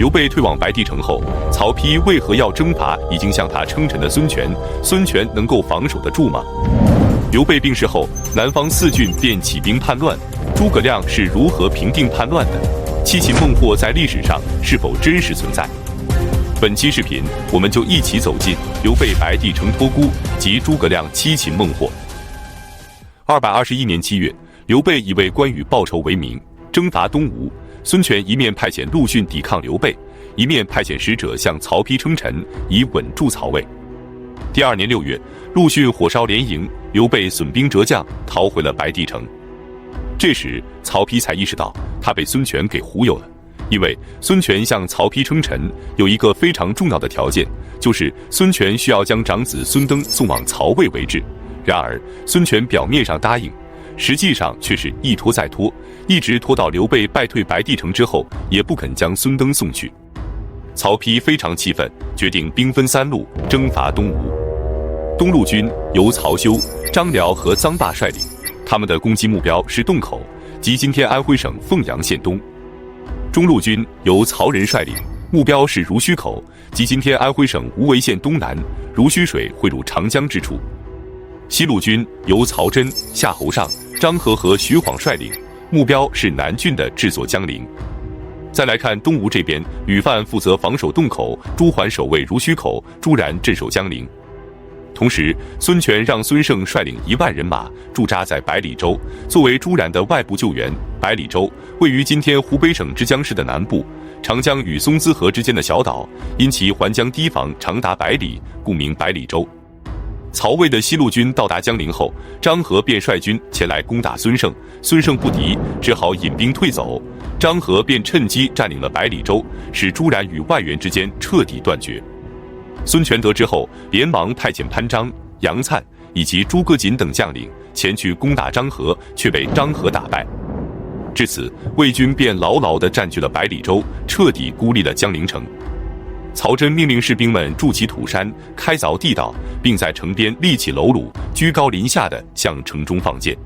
刘备退往白帝城后，曹丕为何要征伐已经向他称臣的孙权？孙权能够防守得住吗？刘备病逝后，南方4郡便起兵叛乱，诸葛亮是如何平定叛乱的？七擒孟获在历史上是否真实存在？本期视频，我们就一起走进刘备白帝城托孤及诸葛亮七擒孟获。221年7月，刘备以为关羽报仇为名，征伐东吴。孙权一面派遣陆逊抵抗刘备，一面派遣使者向曹丕称臣，以稳住曹魏。第2年6月，陆逊火烧连营，刘备损兵折将，逃回了白帝城。这时，曹丕才意识到他被孙权给忽悠了，因为孙权向曹丕称臣有一个非常重要的条件，就是孙权需要将长子孙登送往曹魏为质。然而，孙权表面上答应，实际上却是一拖再拖，一直拖到刘备败退白帝城之后，也不肯将孙登送去。曹丕非常气愤，决定兵分3路征伐东吴。东路军由曹休、张辽和臧霸率领，他们的攻击目标是洞口，即今天安徽省凤阳县东。中路军由曹仁率领，目标是濡须口，即今天安徽省无为县东南，濡须水汇入长江之处。西路军由曹真、夏侯尚、张合和徐晃率领，目标是南郡的治所江陵。再来看东吴这边，吕范负责防守洞口，朱桓守卫濡须口，朱然镇守江陵。同时，孙权让孙胜率领1万人马驻扎在百里洲，作为朱然的外部救援。百里洲位于今天湖北省之江市的南部，长江与松滋河之间的小岛，因其环江堤防长达100里，故名百里洲。曹魏的西路军到达江陵后，张合便率军前来攻打孙胜，孙胜不敌，只好引兵退走。张合便趁机占领了百里洲，使朱然与外援之间彻底断绝。孙权得知后，连忙派遣潘璋、杨粲以及诸葛瑾等将领前去攻打张合，却被张合打败。至此，魏军便牢牢地占据了百里洲，彻底孤立了江陵城。曹真命令士兵们筑起土山，开凿地道，并在城边立起楼橹，居高临下地向城中放箭。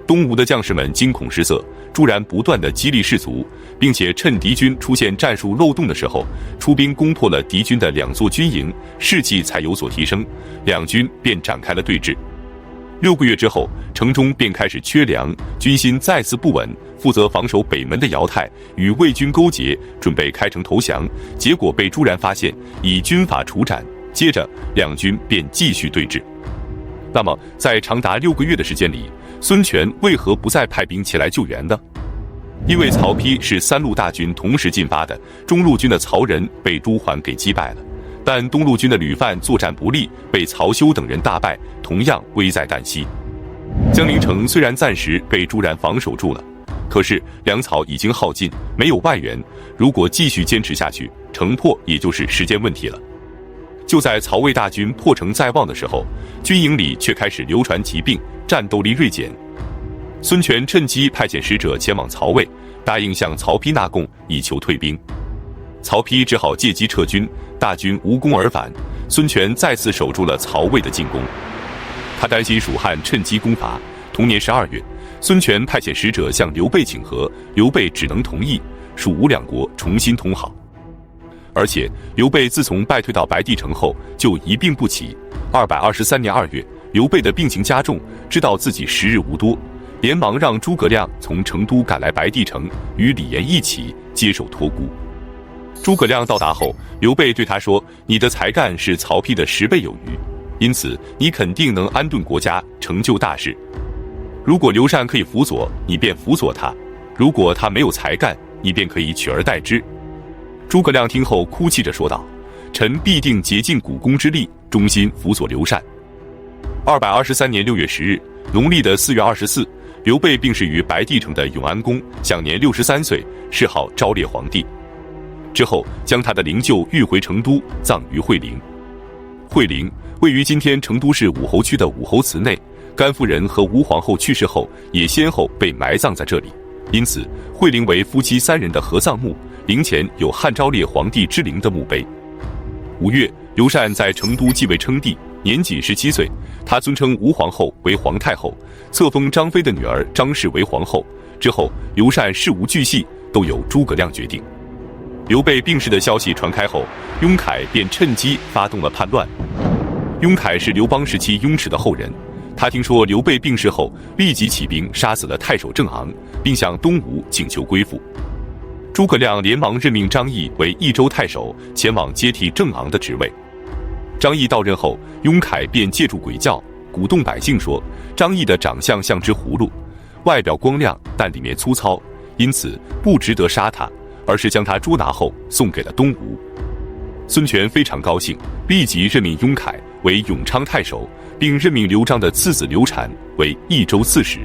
东吴的将士们惊恐失色，朱然不断地激励士卒，并且趁敌军出现战术漏洞的时候，出兵攻破了敌军的2座军营，士气才有所提升，两军便展开了对峙。6个月之后，城中便开始缺粮，军心再次不稳。负责防守北门的姚泰与魏军勾结，准备开城投降，结果被朱然发现，以军法处斩。接着，两军便继续对峙。那么，在长达6个月的时间里，孙权为何不再派兵前来救援呢？因为曹丕是3路大军同时进发的，中路军的曹仁被朱桓给击败了，但东路军的吕范作战不利，被曹休等人大败，同样危在旦夕。江陵城虽然暂时被朱然防守住了，可是粮草已经耗尽，没有外援，如果继续坚持下去，城破也就是时间问题了。就在曹魏大军破城在望的时候，军营里却开始流传疾病，战斗力锐减。孙权趁机派遣使者前往曹魏，答应向曹丕纳贡，以求退兵。曹丕只好借机撤军，大军无功而返。孙权再次守住了曹魏的进攻。他担心蜀汉趁机攻伐。同年12月，孙权派遣使者向刘备请和，刘备只能同意，蜀吴2国重新通好。而且，刘备自从败退到白帝城后，就一病不起。223年2月，刘备的病情加重，知道自己时日无多，连忙让诸葛亮从成都赶来白帝城，与李严一起接受托孤。诸葛亮到达后，刘备对他说：“你的才干是曹丕的10倍有余，因此你肯定能安顿国家，成就大事。如果刘禅可以辅佐，你便辅佐他；如果他没有才干，你便可以取而代之。”诸葛亮听后哭泣着说道：“臣必定竭尽股肱之力，忠心辅佐刘禅。”223年6月10日，农历的4月24，刘备病逝于白帝城的永安宫，享年63岁，谥号昭烈皇帝。之后，将他的灵柩运回成都，葬于惠陵。惠陵位于今天成都市武侯区的武侯祠内，甘夫人和吴皇后去世后，也先后被埋葬在这里，因此惠陵为夫妻3人的合葬墓，陵前有汉昭烈皇帝之陵的墓碑。5月，刘禅在成都继位称帝，年仅17岁，他尊称吴皇后为皇太后，册封张飞的女儿张氏为皇后。之后，刘禅事无巨细都由诸葛亮决定。刘备病逝的消息传开后，雍凯便趁机发动了叛乱。雍凯是刘邦时期雍齿的后人，他听说刘备病逝后，立即起兵杀死了太守郑昂，并向东吴请求归附。诸葛亮连忙任命张翼为益州太守，前往接替郑昂的职位。张翼到任后，雍凯便借助诡教，鼓动百姓说，张翼的长相像只葫芦，外表光亮，但里面粗糙，因此不值得杀他，而是将他捉拿后送给了东吴。孙权非常高兴，立即任命雍凯为永昌太守，并任命刘璋的次子刘禅为益州刺史。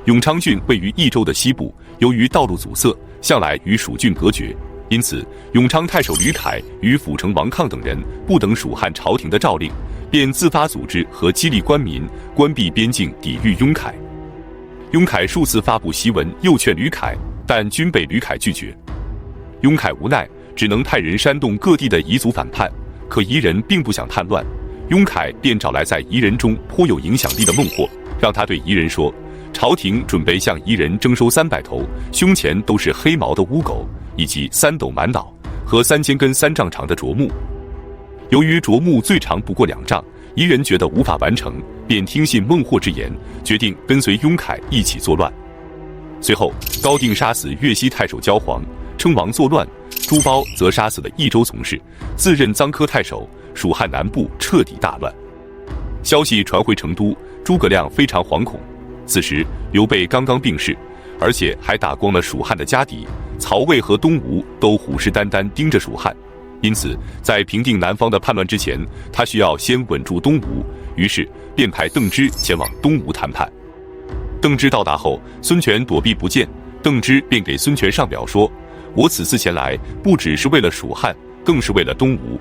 永昌郡位于益州的西部，由于道路阻塞，向来与蜀郡隔绝，因此永昌太守吕凯与辅城王亢等人不等蜀汉朝廷的诏令，便自发组织和激励官民关闭边境，抵御雍凯。雍凯数次发布檄文诱劝吕凯，但均被吕凯拒绝。雍凯无奈，只能派人煽动各地的彝族反叛，可彝人并不想叛乱。雍凯便找来在彝人中颇有影响力的孟获，让他对彝人说，朝廷准备向彝人征收300头胸前都是黑毛的乌狗，以及3斗满脑和3000根3丈长的斫木。由于斫木最长不过2丈，彝人觉得无法完成，便听信孟获之言，决定跟随雍凯一起作乱。随后高定杀死越西太守焦黄，称王作乱；朱褒则杀死了益州从事，自任臧科太守。蜀汉南部彻底大乱。消息传回成都，诸葛亮非常惶恐。此时刘备刚刚病逝，而且还打光了蜀汉的家底，曹魏和东吴都虎视眈眈盯着蜀汉，因此在平定南方的叛乱之前，他需要先稳住东吴，于是便派邓芝前往东吴谈判。邓芝到达后，孙权躲避不见，邓芝便给孙权上表说，我此次前来不只是为了蜀汉，更是为了东吴。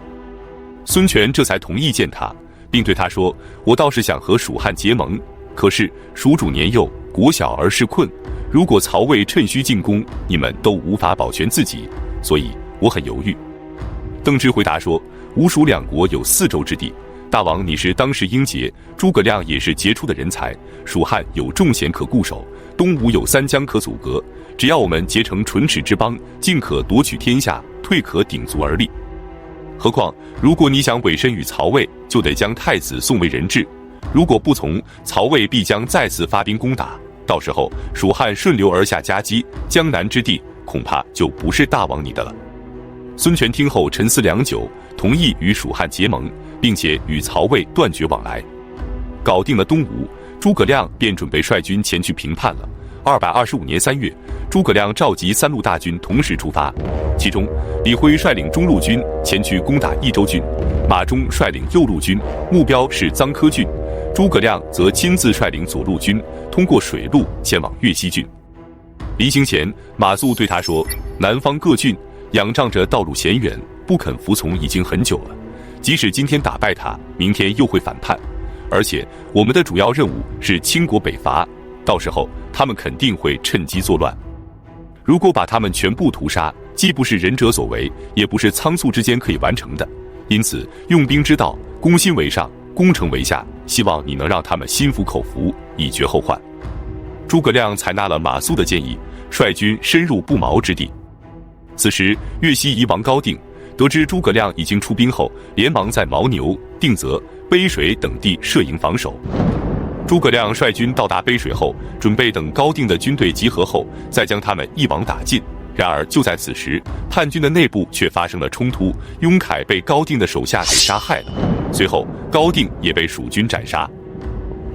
孙权这才同意见他，并对他说，我倒是想和蜀汉结盟，可是蜀主年幼，国小而势困，如果曹魏趁虚进攻，你们都无法保全自己，所以我很犹豫。邓芝回答说，吴蜀2国有4州之地，大王你是当世英杰，诸葛亮也是杰出的人才，蜀汉有重险可固守，东吴有3江可阻隔，只要我们结成唇齿之邦，尽可夺取天下，退可鼎足而立。何况如果你想委身于曹魏，就得将太子送为人质，如果不从，曹魏必将再次发兵攻打，到时候蜀汉顺流而下夹击江南之地，恐怕就不是大王你的了。孙权听后沉思良久，同意与蜀汉结盟，并且与曹魏断绝往来。搞定了东吴，诸葛亮便准备率军前去平叛了。225年3月，诸葛亮召集3路大军同时出发，其中李晖率领中路军前去攻打益州郡，马忠率领右路军，目标是臧科郡，诸葛亮则亲自率领左路军通过水路前往越西郡。临行前，马谡对他说，南方各郡仰仗着道路险远，不肯服从已经很久了，即使今天打败他，明天又会反叛，而且我们的主要任务是倾国北伐，到时候他们肯定会趁机作乱。如果把他们全部屠杀，既不是仁者所为，也不是仓促之间可以完成的，因此用兵之道，攻心为上，攻城为下，希望你能让他们心服口服，以绝后患。诸葛亮采纳了马谡的建议，率军深入不毛之地。此时越西夷王高定得知诸葛亮已经出兵后，连忙在牦牛、定泽、杯水等地设营防守。诸葛亮率军到达杯水后，准备等高定的军队集合后，再将他们一网打尽。然而就在此时，叛军的内部却发生了冲突，雍凯被高定的手下给杀害了。随后高定也被蜀军斩杀。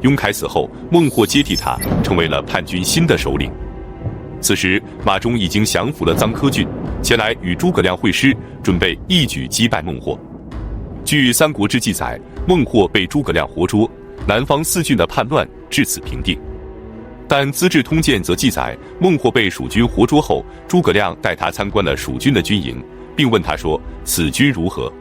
雍凯死后，孟获接替他，成为了叛军新的首领。此时马忠已经降服了臧科郡，前来与诸葛亮会师，准备一举击败孟获。据《三国志》记载，孟获被诸葛亮活捉，南方4郡的叛乱至此平定。但《资治通鉴》则记载，孟获被蜀军活捉后，诸葛亮带他参观了蜀军的军营，并问他说：“此军如何？”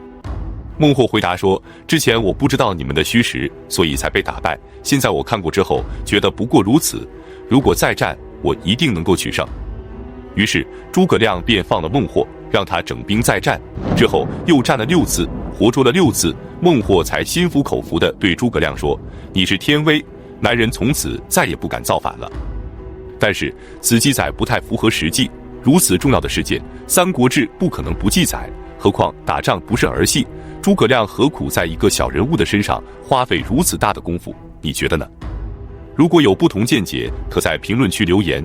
孟获回答说：“之前我不知道你们的虚实，所以才被打败。现在我看过之后，觉得不过如此。如果再战，我一定能够取胜。”于是诸葛亮便放了孟获，让他整兵再战。之后又战了6次，活捉了6次，孟获才心服口服地对诸葛亮说：“你是天威，男人从此再也不敢造反了。”但是此记载不太符合实际，如此重要的事件，《三国志》不可能不记载，何况打仗不是儿戏，诸葛亮何苦在一个小人物的身上花费如此大的功夫？你觉得呢？如果有不同见解，可在评论区留言。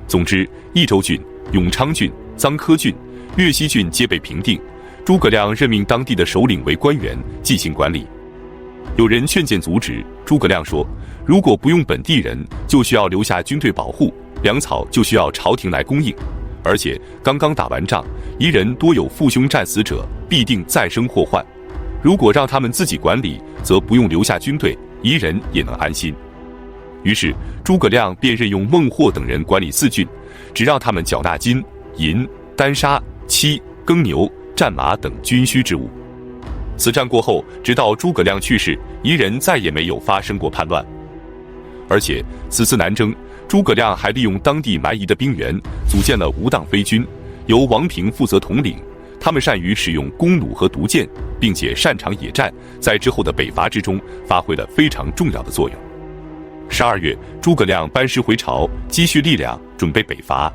总之，益州郡、永昌郡、臧科郡、越西郡皆被平定，诸葛亮任命当地的首领为官员，进行管理。有人劝谏阻止，诸葛亮说，如果不用本地人，就需要留下军队保护，粮草就需要朝廷来供应，而且刚刚打完仗，夷人多有父兄战死者，必定再生祸患。如果让他们自己管理，则不用留下军队，夷人也能安心。于是诸葛亮便任用孟获等人管理4郡，只让他们缴纳金、银、丹砂、漆、耕牛、战马等军需之物。此战过后，直到诸葛亮去世，夷人再也没有发生过叛乱。而且此次南征，诸葛亮还利用当地蛮夷的兵员，组建了无当飞军，由王平负责统领。他们善于使用弓弩和毒箭，并且擅长野战，在之后的北伐之中发挥了非常重要的作用。12月，诸葛亮班师回朝，积蓄力量，准备北伐。